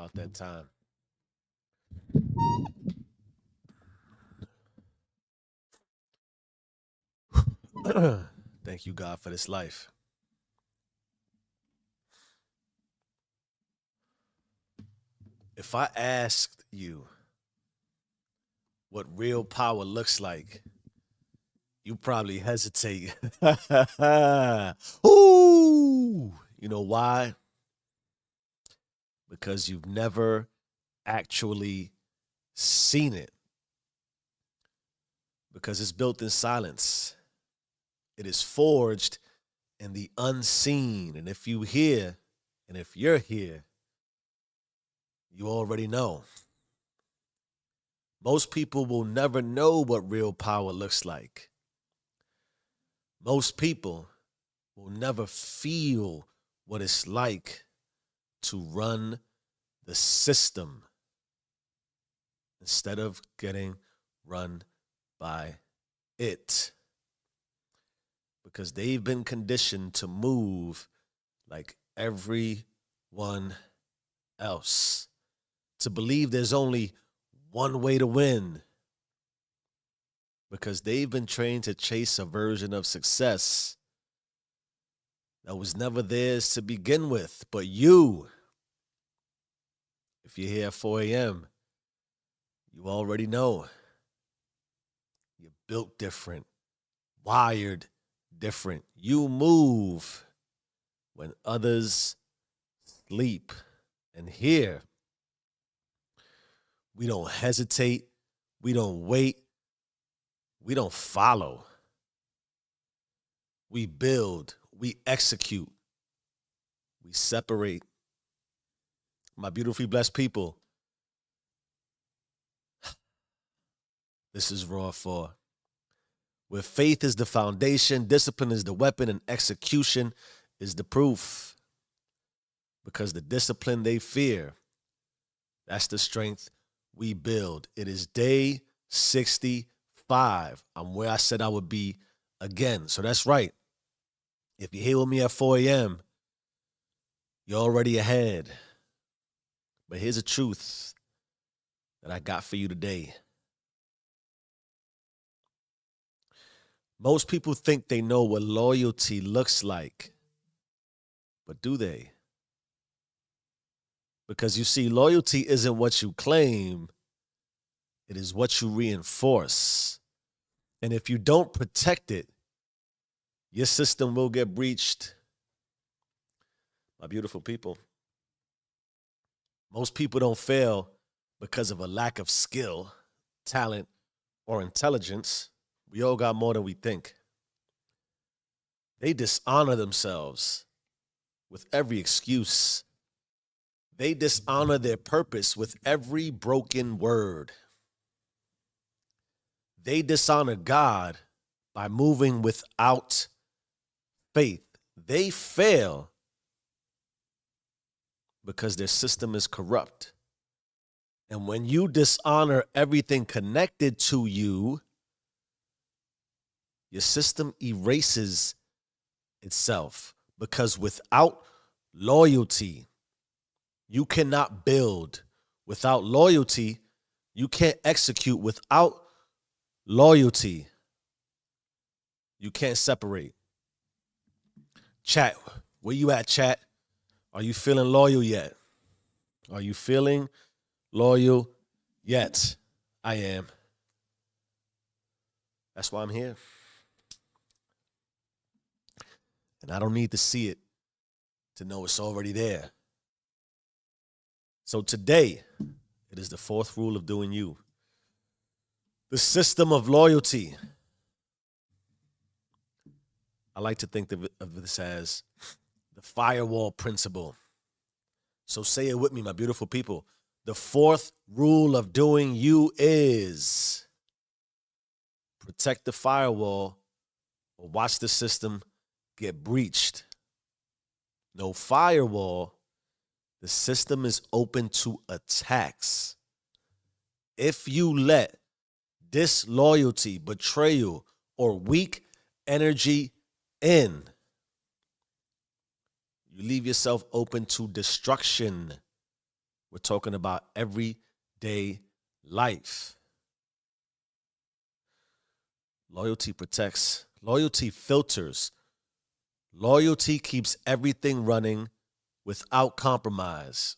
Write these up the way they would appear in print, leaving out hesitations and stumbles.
About that time. Thank you, God, for this life. If I asked you what real power looks like, you probably hesitate. Ooh, you know why? Because you've never actually seen it. Because it's built in silence. It is forged in the unseen. And if you hear, and if you're here, you already know. Most people will never know what real power looks like. Most people will never feel what it's like to run the system instead of getting run by it. Because they've been conditioned to move like everyone else, to believe there's only one way to win, because they've been trained to chase a version of success that was never theirs to begin with. But you, if you're here at 4 a.m., you already know you're built different, wired different. You move when others sleep. And here, we don't hesitate, we don't wait, we don't follow. We build, we execute, we separate. My beautifully blessed people, this is Raw 4. Where faith is the foundation, discipline is the weapon, and execution is the proof. Because the discipline they fear, that's the strength we build. It is day 65. I'm where I said I would be again. So that's right. If you're here with me at 4 a.m., you're already ahead. But here's a truth that I got for you today. Most people think they know what loyalty looks like, but do they? Because you see, loyalty isn't what you claim, it is what you reinforce. And if you don't protect it, your system will get breached. My beautiful people, most people don't fail because of a lack of skill, talent, or intelligence. We all got more than we think. They dishonor themselves with every excuse. They dishonor their purpose with every broken word. They dishonor God by moving without faith. They fail because their system is corrupt. And when you dishonor everything connected to you, your system erases itself. Because without loyalty, you cannot build. Without loyalty, you can't execute. Without loyalty, you can't separate. Chat, where you at, chat? Are you feeling loyal yet? Are you feeling loyal yet? I am. That's why I'm here. And I don't need to see it to know it's already there. So today, it is the fourth rule of doing you. The system of loyalty. I like to think of this as the firewall principle. So say it with me, my beautiful people. The fourth rule of doing you is protect the firewall or watch the system get breached. No firewall, the system is open to attacks. If you let disloyalty, betrayal, or weak energy in, you leave yourself open to destruction. We're talking about everyday life. Loyalty protects, loyalty filters, loyalty keeps everything running without compromise.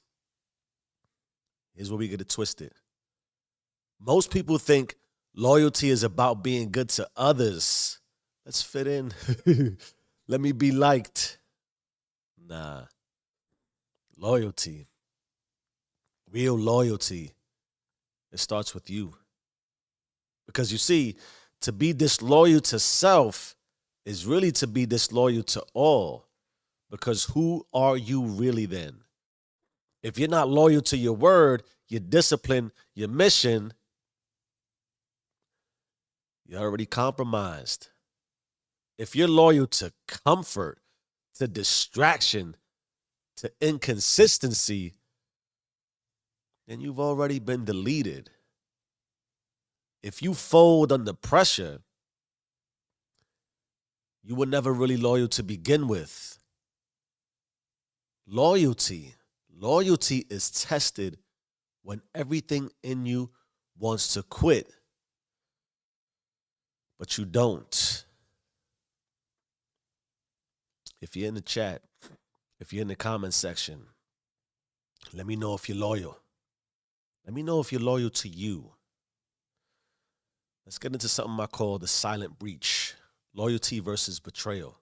Here's where we get it twisted. Most people think loyalty is about being good to others. Let's fit in. Let me be liked. Nah. Loyalty, real loyalty, it starts with you. Because you see, to be disloyal to self is really to be disloyal to all. Because who are you really then? If you're not loyal to your word, your discipline, your mission, you're already compromised. If you're loyal to comfort, to distraction, to inconsistency, then you've already been deleted. If you fold under pressure, you were never really loyal to begin with. Loyalty is tested when everything in you wants to quit, but you don't. If you're in the chat, if you're in the comment section, let me know if you're loyal. Let me know if you're loyal to you. Let's get into something I call the silent breach. Loyalty versus betrayal.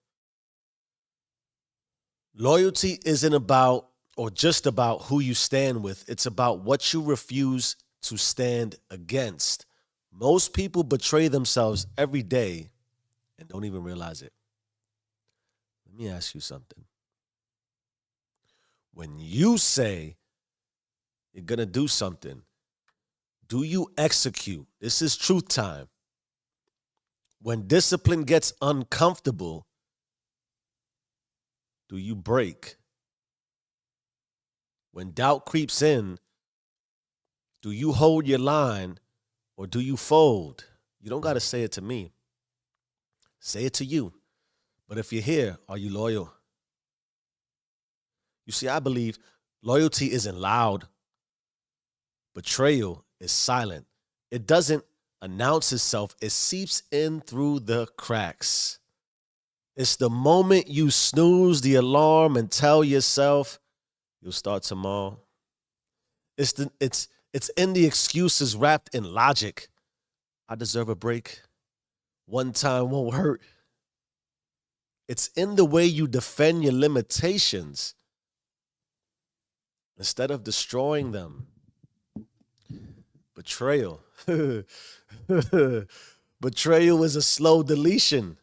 Loyalty isn't about or just about who you stand with. It's about what you refuse to stand against. Most people betray themselves every day and don't even realize it. Let me ask you something. When you say you're going to do something, do you execute? This is truth time. When discipline gets uncomfortable, do you break? When doubt creeps in, do you hold your line or do you fold? You don't got to say it to me. Say it to you. But if you're here, are you loyal? You see, I believe loyalty isn't loud. Betrayal is silent. It doesn't announce itself. It seeps in through the cracks. It's the moment you snooze the alarm and tell yourself you'll start tomorrow. It's in the excuses wrapped in logic. I deserve a break. One time won't hurt. It's in the way you defend your limitations instead of destroying them. Betrayal. Betrayal is a slow deletion,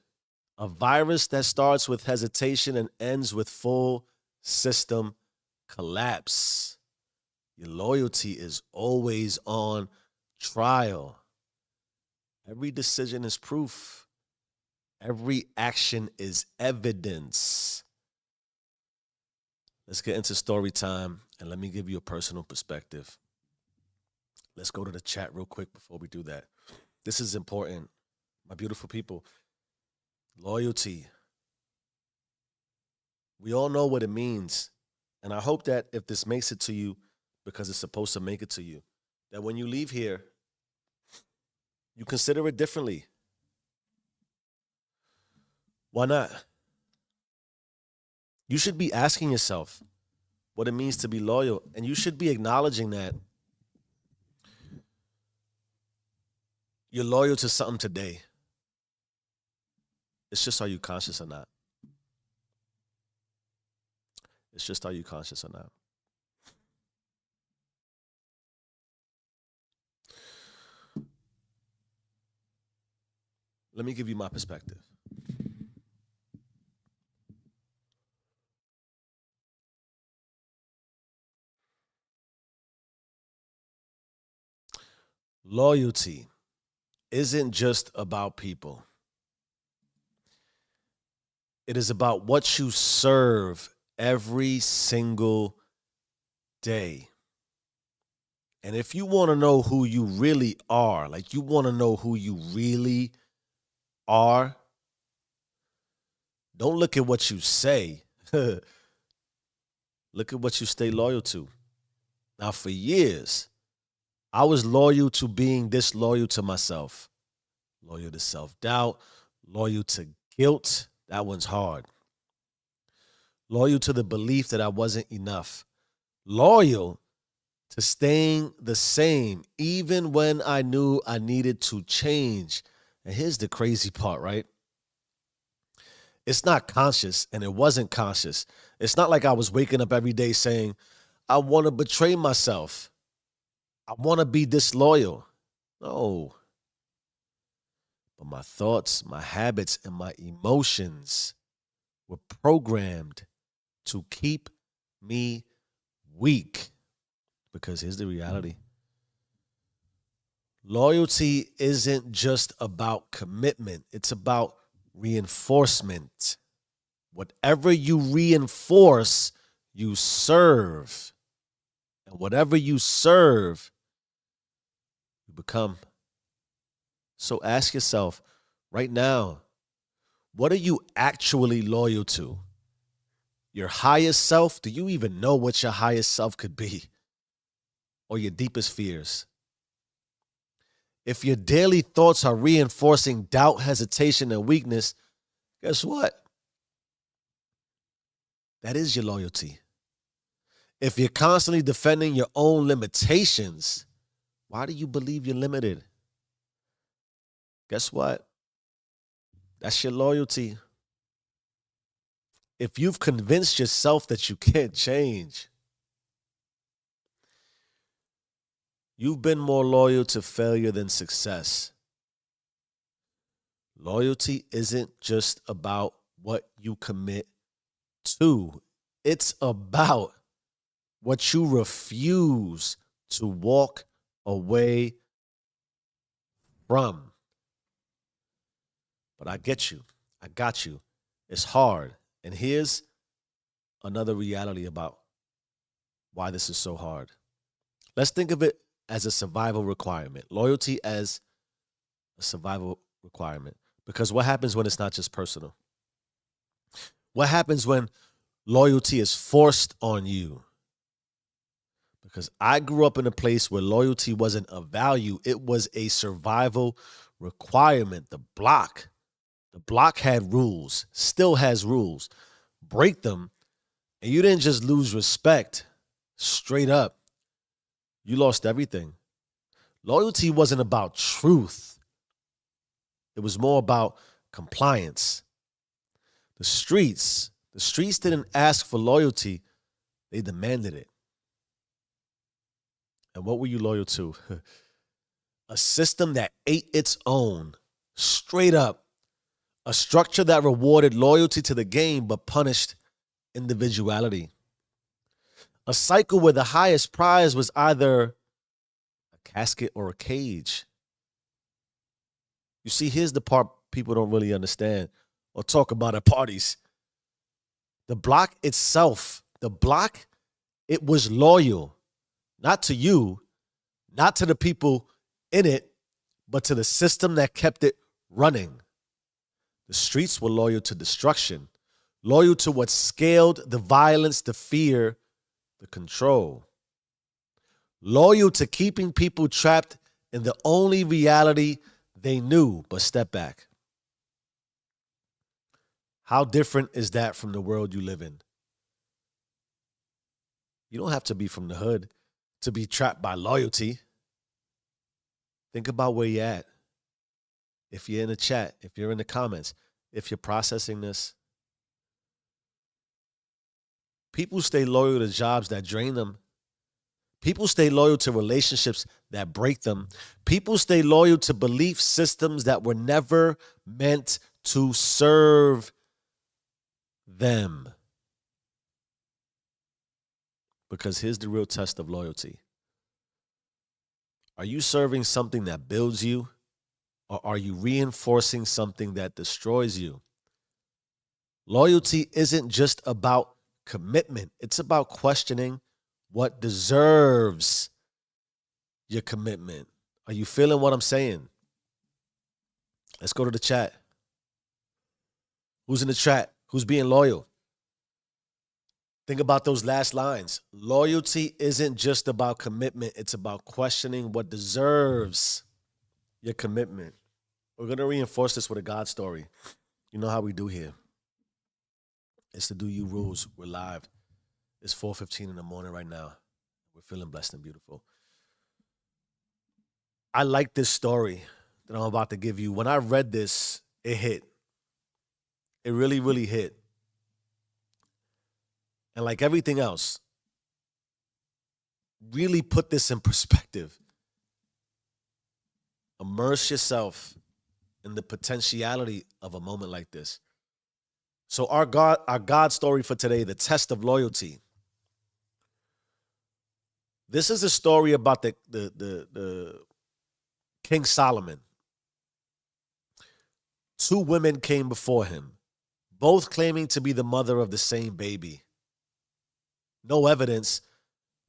a virus that starts with hesitation and ends with full system collapse. Your loyalty is always on trial. Every decision is proof. Every action is evidence. Let's get into story time and let me give you a personal perspective. Let's go to the chat real quick before we do that. This is important. My beautiful people, loyalty. We all know what it means. And I hope that if this makes it to you, because it's supposed to make it to you, that when you leave here, you consider it differently. Why not? You should be asking yourself what it means to be loyal, and you should be acknowledging that you're loyal to something today. It's just, are you conscious or not? It's just, are you conscious or not? Let me give you my perspective. Loyalty isn't just about people. It is about what you serve every single day. And if you want to know who you really are, like you want to know who you really are, don't look at what you say. Look at what you stay loyal to. Now, for years, I was loyal to being disloyal to myself, loyal to self doubt, loyal to guilt. That one's hard. Loyal to the belief that I wasn't enough. Loyal to staying the same, even when I knew I needed to change. And here's the crazy part, right? It's not conscious, and it wasn't conscious. It's not like I was waking up every day saying, I want to betray myself. I want to be disloyal. No. But my thoughts, my habits, and my emotions were programmed to keep me weak. Because here's the reality. Loyalty isn't just about commitment. It's about reinforcement. Whatever you reinforce, you serve. And whatever you serve, you become. So ask yourself right now, what are you actually loyal to? Your highest self? Do you even know what your highest self could be? Or your deepest fears? If your daily thoughts are reinforcing doubt, hesitation, and weakness, guess what? That is your loyalty. If you're constantly defending your own limitations, why do you believe you're limited? Guess what? That's your loyalty. If you've convinced yourself that you can't change, you've been more loyal to failure than success. Loyalty isn't just about what you commit to, it's about what you refuse to walk away from. But I get you. I got you. It's hard. And here's another reality about why this is so hard. Let's think of it as a survival requirement. Loyalty as a survival requirement. Because what happens when it's not just personal? What happens when loyalty is forced on you? Because I grew up in a place where loyalty wasn't a value, it was a survival requirement. The block had rules, still has rules. Break them, and you didn't just lose respect. Straight up, you lost everything. Loyalty wasn't about truth. It was more about compliance. The streets didn't ask for loyalty, they demanded it. And what were you loyal to? A system that ate its own, straight up. A structure that rewarded loyalty to the game but punished individuality. A cycle where the highest prize was either a casket or a cage. You see, here's the part people don't really understand or talk about at parties. The block itself, it was loyal, not to you, not to the people in it, but to the system that kept it running. The streets were loyal to destruction, loyal to what scaled the violence, the fear, the control. Loyal to keeping people trapped in the only reality they knew. But step back. How different is that from the world you live in? You don't have to be from the hood to be trapped by loyalty. Think about where you're at. If you're in the chat, if you're in the comments, if you're processing this, people stay loyal to jobs that drain them. People stay loyal to relationships that break them. People stay loyal to belief systems that were never meant to serve them. Because here's the real test of loyalty. Are you serving something that builds you, or are you reinforcing something that destroys you? Loyalty isn't just about commitment. It's about questioning what deserves your commitment. Are you feeling what I'm saying? Let's go to the chat. Who's in the chat? Who's being loyal? Think about those last lines. Loyalty isn't just about commitment, it's about questioning what deserves your commitment. We're going to reinforce this with a God story. You know how we do here. It's the Do You Rules. We're live. It's 4:15 in the morning right now. We're feeling blessed and beautiful. I like this story that I'm about to give you. When I read this, it hit. It really, really hit. And like everything else, really put this in perspective. Immerse yourself in the potentiality of a moment like this. So our God story for today, the test of loyalty. This is a story about the King Solomon. Two women came before him, both claiming to be the mother of the same baby. No evidence,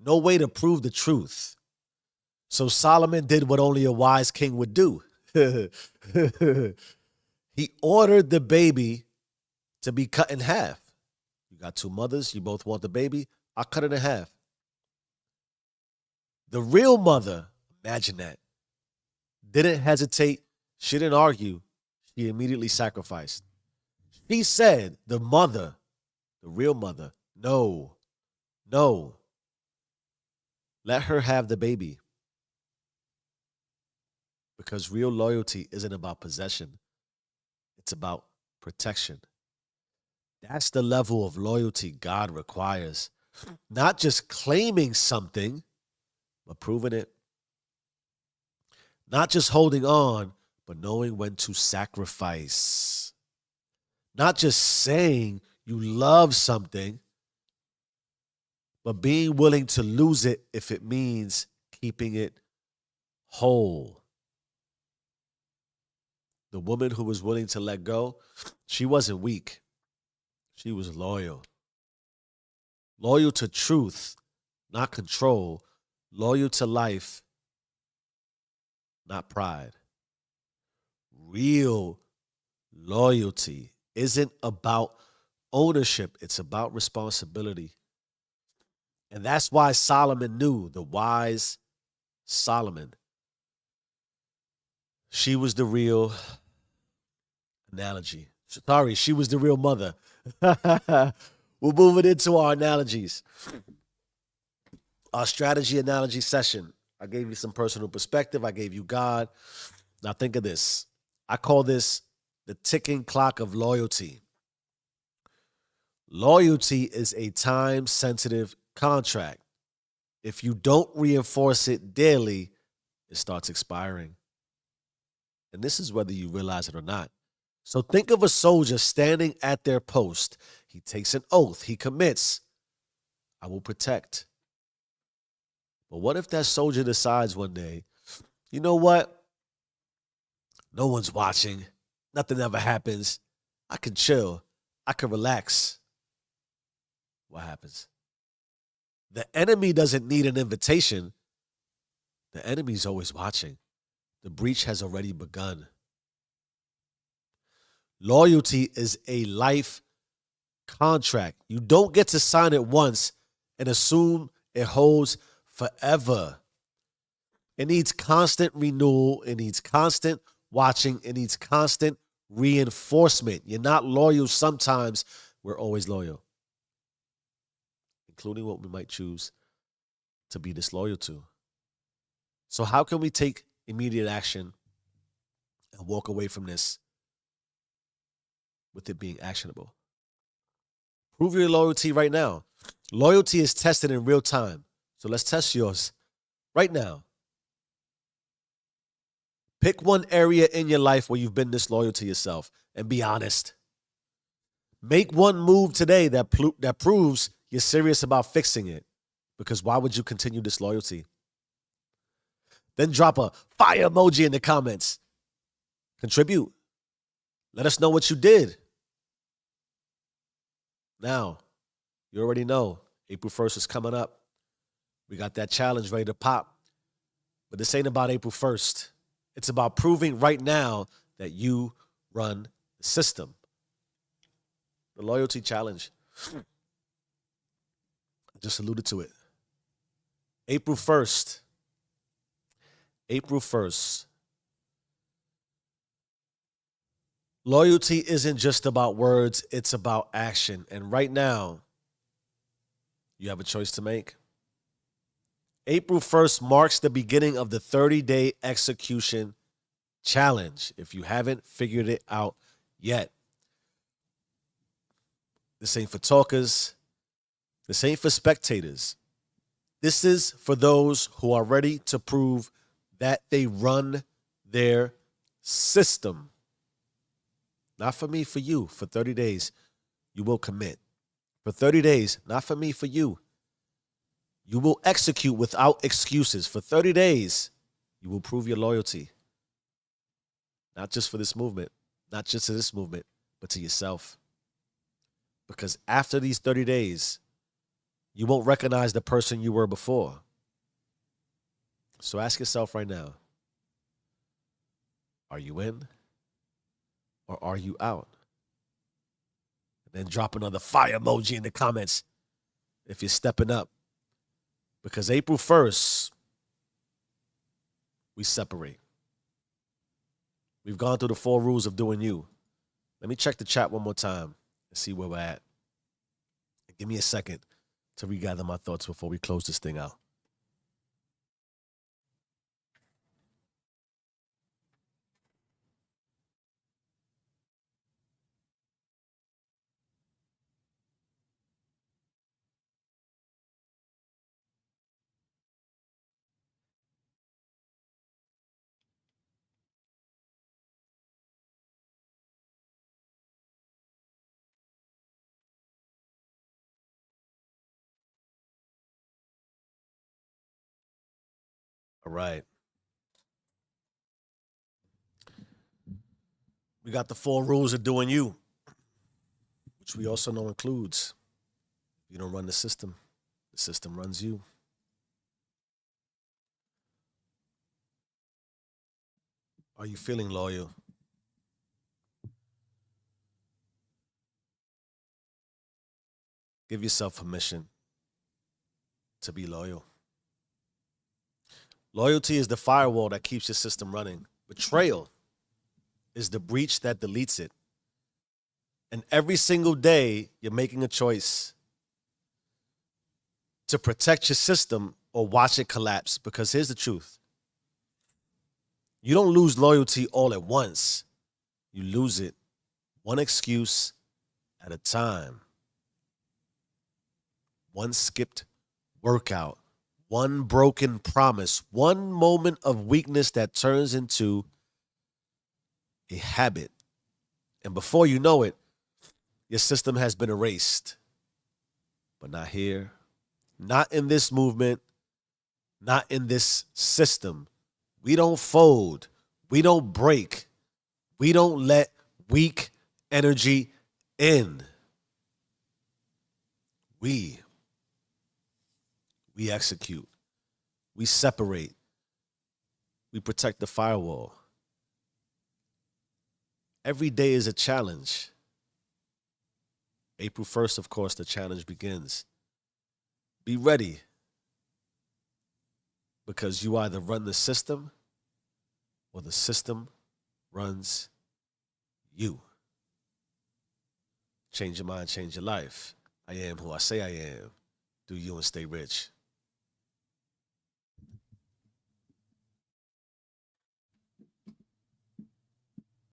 no way to prove the truth. So Solomon did what only a wise king would do. He ordered the baby to be cut in half. You got two mothers, you both want the baby, I'll cut it in half. The real mother, imagine that, didn't hesitate, she didn't argue, she immediately sacrificed. She said, the mother, the real mother, no, let her have the baby. Because real loyalty isn't about possession, it's about protection. That's the level of loyalty God requires. Not just claiming something, but proving it. Not just holding on, but knowing when to sacrifice. Not just saying you love something, but being willing to lose it if it means keeping it whole. The woman who was willing to let go, she wasn't weak. She was loyal. Loyal to truth, not control. Loyal to life, not pride. Real loyalty isn't about ownership, it's about responsibility. And that's why Solomon knew, the wise Solomon. She was the real analogy. Sorry, she was the real mother. We're moving into our analogies. Our strategy analogy session. I gave you some personal perspective. I gave you God. Now think of this. I call this the ticking clock of loyalty. Loyalty is a time-sensitive contract. If you don't reinforce it daily, it starts expiring. And this is whether you realize it or not. So think of a soldier standing at their post. He takes an oath. He commits. I will protect. But what if that soldier decides one day, you know what? No one's watching. Nothing ever happens. I can chill. I can relax. What happens? The enemy doesn't need an invitation. The enemy's always watching. The breach has already begun. Loyalty is a life contract. You don't get to sign it once and assume it holds forever. It needs constant renewal. It needs constant watching. It needs constant reinforcement. You're not loyal sometimes. We're always loyal, including what we might choose to be disloyal to. So how can we take immediate action and walk away from this with it being actionable? Prove your loyalty right now. Loyalty is tested in real time. So let's test yours right now. Pick one area in your life where you've been disloyal to yourself and be honest. Make one move today that proves you're serious about fixing it. Because why would you continue disloyalty? Then drop a fire emoji in the comments. Contribute. Let us know what you did. Now, you already know April 1st is coming up. We got that challenge ready to pop. But this ain't about April 1st. It's about proving right now that you run the system. The loyalty challenge. I just alluded to it. April 1st. April 1st. Loyalty isn't just about words, it's about action. And right now, you have a choice to make. April 1st marks the beginning of the 30-day execution challenge. If you haven't figured it out yet, this ain't for talkers. This ain't for spectators. This is for those who are ready to prove that they run their system. Not for me, for you. For 30 days, you will commit. For 30 days, not for me, for you. You will execute without excuses. For 30 days, you will prove your loyalty. Not just for this movement, not just to this movement, but to yourself. Because after these 30 days, you won't recognize the person you were before. So ask yourself right now, are you in or are you out? And then drop another fire emoji in the comments if you're stepping up. Because April 1st, we separate. We've gone through the 4 rules of doing you. Let me check the chat one more time and see where we're at. Give me a second to regather my thoughts before we close this thing out. All right. We got the 4 rules of doing you, which we also know includes you don't run the system runs you. Are you feeling loyal? Give yourself permission to be loyal. Loyalty is the firewall that keeps your system running. Betrayal is the breach that deletes it. And every single day, you're making a choice to protect your system or watch it collapse. Because here's the truth. You don't lose loyalty all at once. You lose it one excuse at a time. One skipped workout, one broken promise, one moment of weakness that turns into a habit. And before you know it, your system has been erased. But not here, not in this movement, not in this system. We don't fold. We don't break. We don't let weak energy in. We execute. We separate. We protect the firewall. Every day is a challenge. April 1st, of course, the challenge begins. Be ready. Because you either run the system or the system runs you. Change your mind, change your life. I am who I say I am. Do you and stay rich.